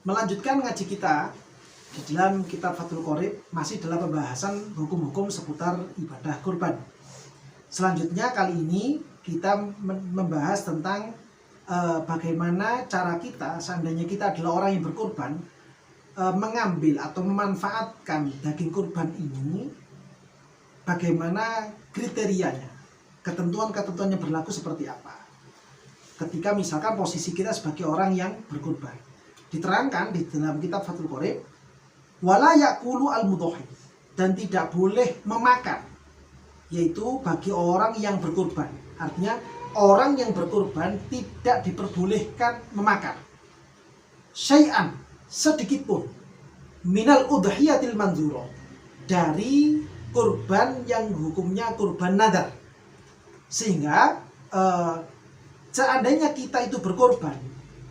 melanjutkan ngaji kita di dalam kitab Fathul Qorib, masih dalam pembahasan hukum-hukum seputar ibadah kurban. Selanjutnya kali ini kita membahas tentang bagaimana cara kita, seandainya kita adalah orang yang berkurban, mengambil atau memanfaatkan daging kurban ini, bagaimana kriterianya, ketentuan-ketentuan yang berlaku seperti apa. Ketika misalkan posisi kita sebagai orang yang berkurban, diterangkan di dalam kitab Fathul Qorib, wala yakulu al-mudhohi, dan tidak boleh memakan, yaitu bagi orang yang berkurban. Artinya orang yang berkurban tidak diperbolehkan memakan syai'an, sedikit pun, minal udhiyatil manzuro, dari kurban yang hukumnya kurban nadar. Sehingga seandainya kita itu berkorban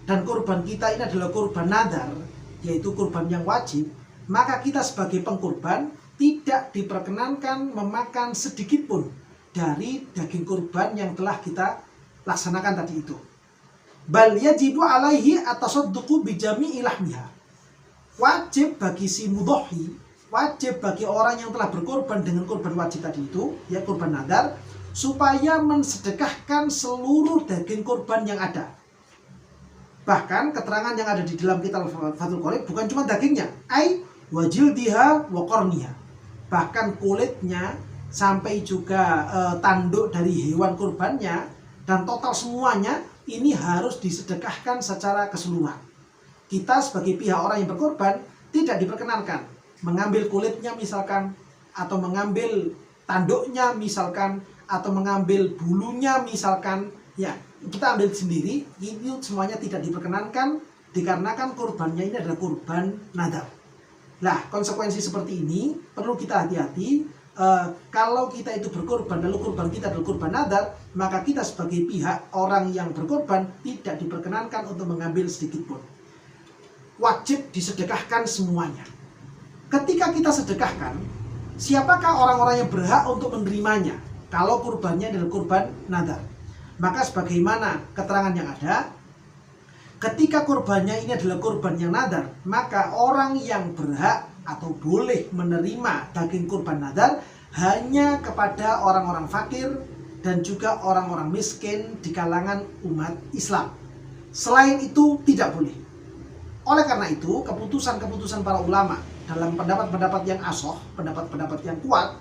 dan kurban kita ini adalah kurban nadar, yaitu kurban yang wajib, maka kita sebagai pengkurban tidak diperkenankan memakan sedikit pun dari daging kurban yang telah kita laksanakan tadi itu. Bal yajibu alaihi atasadduqu bijami ilahmiha. Wajib bagi si mudhohi, wajib bagi orang yang telah berkorban dengan kurban wajib tadi itu, ya kurban nadar, supaya mensedekahkan seluruh daging kurban yang ada. Bahkan keterangan yang ada di dalam kitab Fathul Qorib bukan cuma dagingnya, ai wajildiha wa qarniha, bahkan kulitnya sampai juga tanduk dari hewan kurbannya dan total semuanya ini harus disedekahkan secara keseluruhan. Kita sebagai pihak orang yang berkorban tidak diperkenankan mengambil kulitnya misalkan, atau mengambil tanduknya misalkan, atau mengambil bulunya misalkan, ya kita ambil sendiri. Itu semuanya tidak diperkenankan dikarenakan kurbannya ini adalah kurban nadar. Nah, konsekuensi seperti ini perlu kita hati-hati. Kalau kita itu berkorban lalu kurban kita adalah kurban nadar, maka kita sebagai pihak orang yang berkorban tidak diperkenankan untuk mengambil sedikit pun. Wajib disedekahkan semuanya. Ketika kita sedekahkan, siapakah orang-orang yang berhak untuk menerimanya kalau kurbannya adalah kurban nadar? Maka sebagaimana keterangan yang ada, ketika kurbannya ini adalah kurban yang nadar, maka orang yang berhak atau boleh menerima daging kurban nadar hanya kepada orang-orang fakir dan juga orang-orang miskin di kalangan umat Islam. Selain itu tidak boleh. Oleh karena itu, keputusan-keputusan para ulama dalam pendapat-pendapat yang asoh, pendapat-pendapat yang kuat,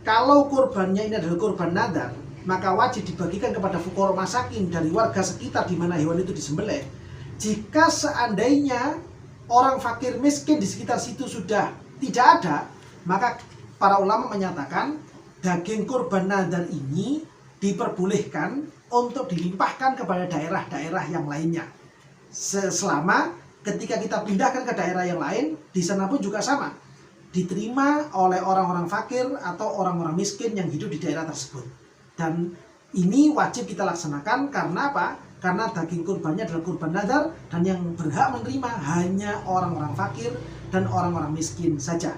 kalau kurbannya ini adalah kurban nadar, maka wajib dibagikan kepada fuqara masakin dari warga sekitar di mana hewan itu disembelih. Jika seandainya orang fakir miskin di sekitar situ sudah tidak ada, maka para ulama menyatakan daging kurban nadar ini diperbolehkan untuk dilimpahkan kepada daerah-daerah yang lainnya. Selama ketika kita pindahkan ke daerah yang lain, di sana pun juga sama, diterima oleh orang-orang fakir atau orang-orang miskin yang hidup di daerah tersebut. Dan ini wajib kita laksanakan karena apa? Karena daging kurbannya adalah kurban nadar dan yang berhak menerima hanya orang-orang fakir dan orang-orang miskin saja.